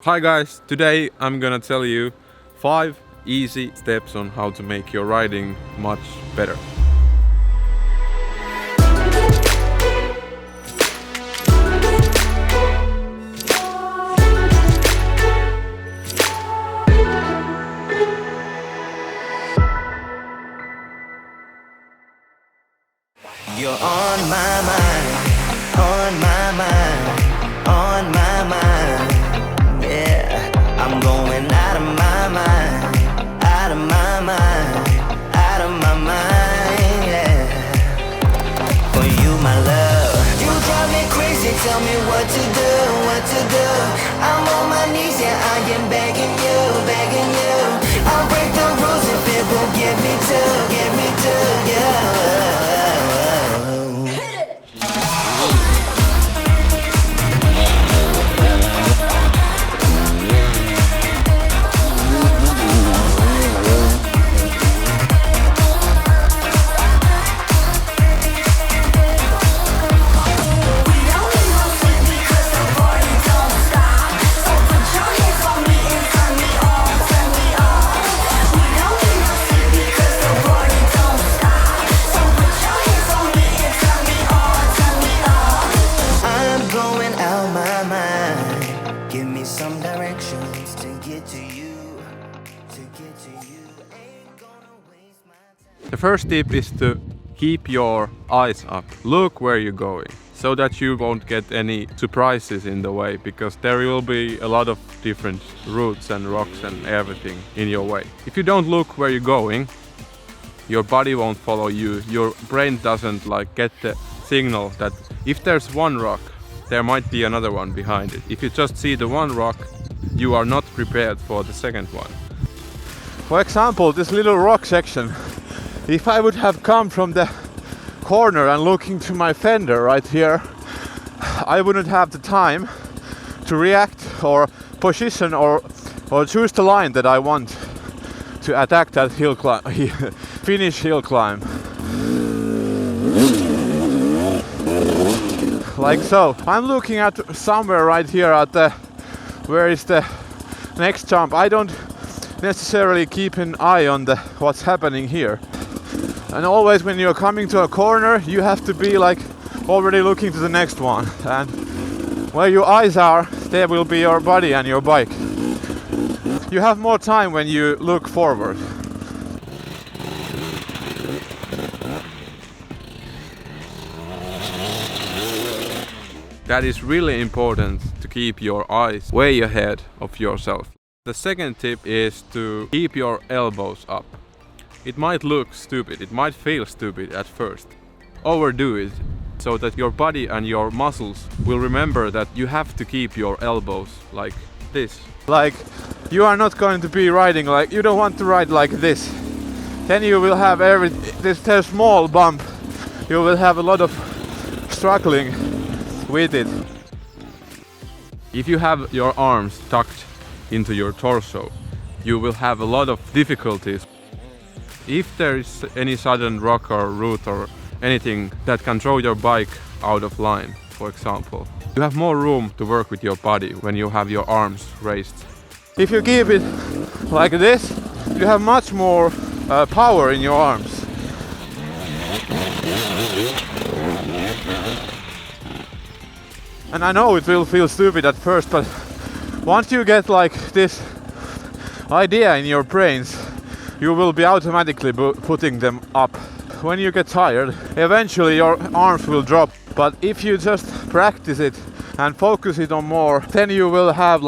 Hi guys, today I'm gonna tell you 5 easy steps on how to make your riding much better. You're on my mind, on my mind, on my mind. Yeah, I'm going out of my mind, out of my mind, out of my mind. Yeah, for you, my love. You drive me crazy, tell me what to do, what to do. I'm on my knees, yeah, I am begging you, begging you. I'll break the rules if it will get me to, yeah. Some directions to get to you, ain't gonna waste my time. The first tip is to keep your eyes up. Look where you're going, so that you won't get any surprises in the way, because there will be a lot of different routes and rocks and everything in your way. If you don't look where you're going, your body won't follow you. Your brain doesn't get the signal that if there's one rock, there might be another one behind it. If you just see the one rock, you are not prepared for the second one. For example, this little rock section, if I would have come from the corner and looking to my fender right here, I wouldn't have the time to react or position or choose the line that I want to attack that hill climb, finish hill climb. Like so. I'm looking at somewhere right here at the where is the next jump. I don't necessarily keep an eye on what's happening here. And always when you're coming to a corner, you have to be already looking to the next one. And where your eyes are, there will be your body and your bike. You have more time when you look forward. That is really important, to keep your eyes way ahead of yourself. The second tip is to keep your elbows up. It might look stupid, it might feel stupid at first. Overdo it so that your body and your muscles will remember that you have to keep your elbows like this. You are not going to be riding you don't want to ride like this. Then you will have this small bump. You will have a lot of struggling with it. If you have your arms tucked into your torso, you will have a lot of difficulties. If there is any sudden rock or root or anything that can throw your bike out of line, for example, you have more room to work with your body when you have your arms raised. If you keep it like this, you have much more power in your arms. And I know it will feel stupid at first, but once you get this idea in your brains, you will be automatically putting them up. When you get tired, eventually your arms will drop. But if you just practice it and focus it on more, then you will have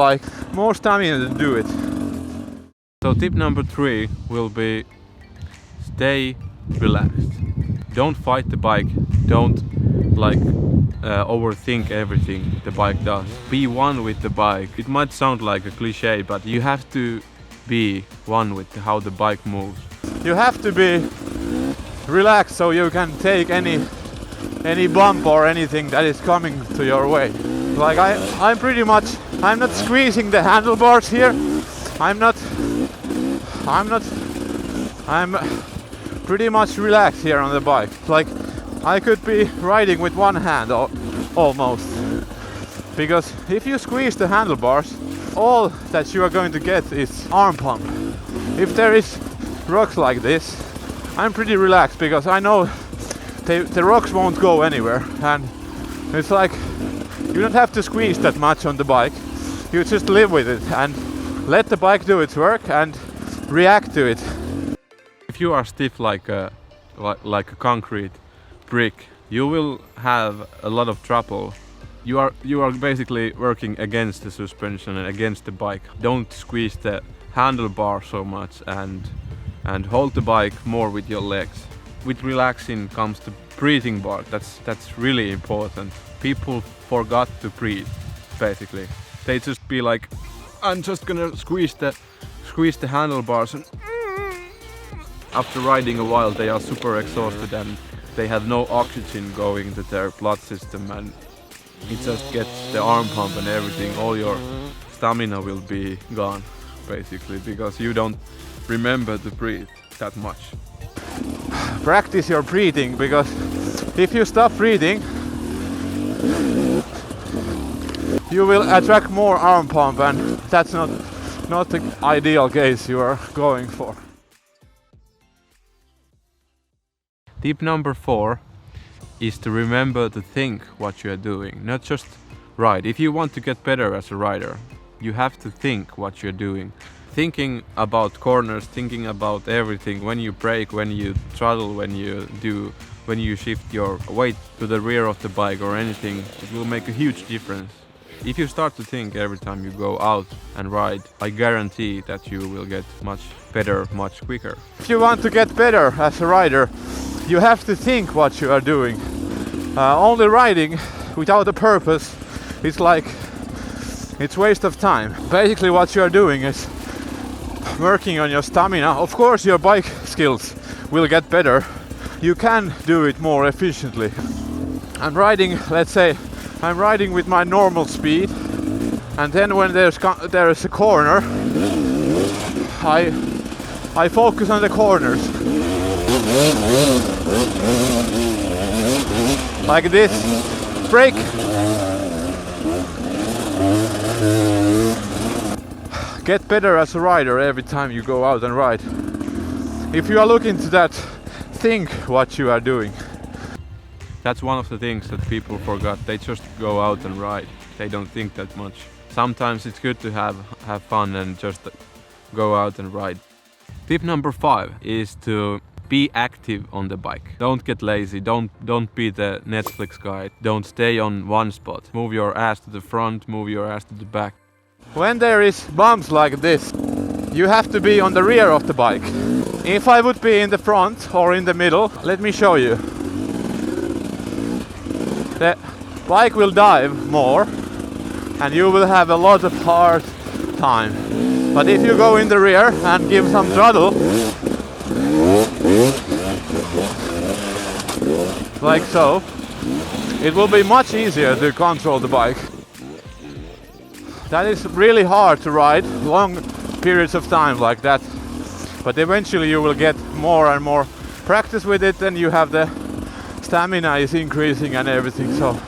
more stamina to do it. So tip number 3 will be stay relaxed. Don't fight the bike. Don't overthink everything the bike does. Be one with the bike. It might sound like a cliche, but you have to be one with how the bike moves. You have to be relaxed so you can take any bump or anything that is coming to your way. I'm not squeezing the handlebars here. I'm pretty much relaxed here on the bike. I could be riding with one hand almost. Because if you squeeze the handlebars, all that you are going to get is arm pump. If there is rocks like this, I'm pretty relaxed because I know the rocks won't go anywhere, and it's like you don't have to squeeze that much on the bike. You just live with it and let the bike do its work and react to it. If you are stiff like a concrete brick, you will have a lot of trouble. You are basically working against the suspension and against the bike. Don't squeeze the handlebar so much and hold the bike more with your legs. With relaxing comes the breathing part. That's really important. People forgot to breathe, basically. They just be like, I'm just gonna squeeze the handlebars, and after riding a while they are super exhausted and they have no oxygen going to their blood system, and it just gets the arm pump and everything. All your stamina will be gone, basically, because you don't remember to breathe that much. Practice your breathing, because if you stop breathing, you will attract more arm pump, and that's not the ideal case you are going for. Tip number 4 is to remember to think what you are doing, not just ride. If you want to get better as a rider, you have to think what you're doing. Thinking about corners, thinking about everything, when you brake, when you throttle, when you shift your weight to the rear of the bike or anything, it will make a huge difference. If you start to think every time you go out and ride, I guarantee that you will get much better, much quicker. If you want to get better as a rider, you have to think what you are doing. Only riding without a purpose is like, it's waste of time. Basically what you are doing is working on your stamina. Of course your bike skills will get better. You can do it more efficiently. I'm riding, let's say, I'm riding with my normal speed, and then when there is a corner, I focus on the corners. Like this. Brake. Get better as a rider every time you go out and ride. If you are looking to that, think what you are doing. That's one of the things that people forgot. They just go out and ride. They don't think that much. Sometimes it's good to have fun and just go out and ride. Tip number 5 is to be active on the bike. Don't get lazy. Don't be the Netflix guy. Don't stay on one spot. Move your ass to the front, move your ass to the back. When there is bumps like this, you have to be on the rear of the bike. If I would be in the front or in the middle, let me show you. The bike will dive more and you will have a lot of hard time. But if you go in the rear and give some throttle, like so, it will be much easier to control the bike. That is really hard to ride long periods of time like that, but eventually you will get more and more practice with it, and you have the stamina is increasing and everything, so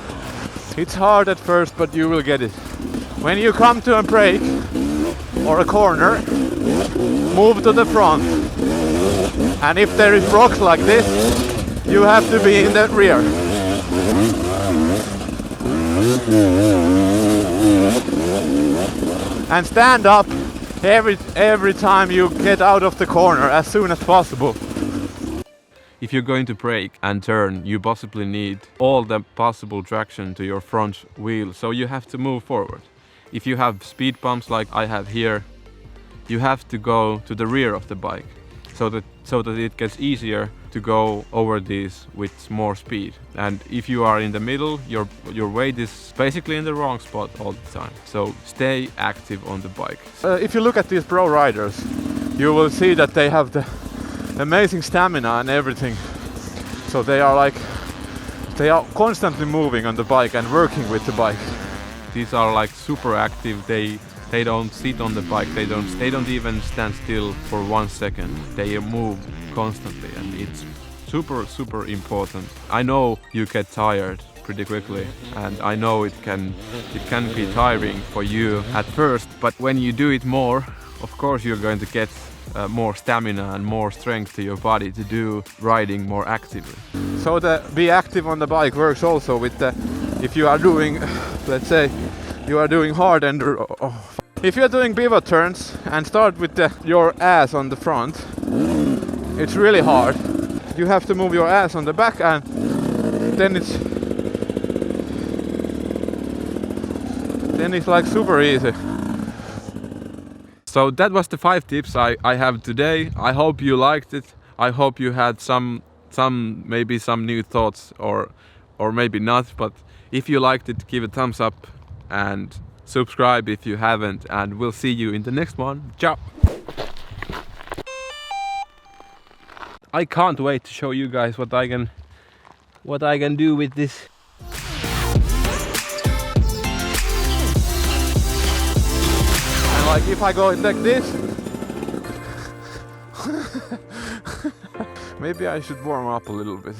it's hard at first, but you will get it. When you come to a brake or a corner, move to the front, and if there is rocks like this, you have to be in the rear. And stand up every time you get out of the corner as soon as possible. If you're going to brake and turn, you possibly need all the possible traction to your front wheel, so you have to move forward. If you have speed bumps like I have here, you have to go to the rear of the bike, so that it gets easier to go over these with more speed. And if you are in the middle, your weight is basically in the wrong spot all the time. So stay active on the bike. If you look at these pro riders, you will see that they have the amazing stamina and everything. So they are constantly moving on the bike and working with the bike. These are like super active. They don't sit on the bike. They don't even stand still for 1 second. They move constantly, and it's super important. I know you get tired pretty quickly, and I know it can be tiring for you at first, but when you do it more, of course you're going to get more stamina and more strength to your body to do riding more actively. So the be active on the bike works also with the, if you are doing, let's say, you are doing hard and if you're doing pivot turns and start with your ass on the front, it's really hard. You have to move your ass on the back, and then it's like super easy. So that was the 5 tips I have today. I hope you liked it. I hope you had maybe some new thoughts, or maybe not, but if you liked it, give a thumbs up and subscribe if you haven't, and we'll see you in the next one. Ciao! I can't wait to show you guys what I can do with this. And like if I go like this, maybe I should warm up a little bit.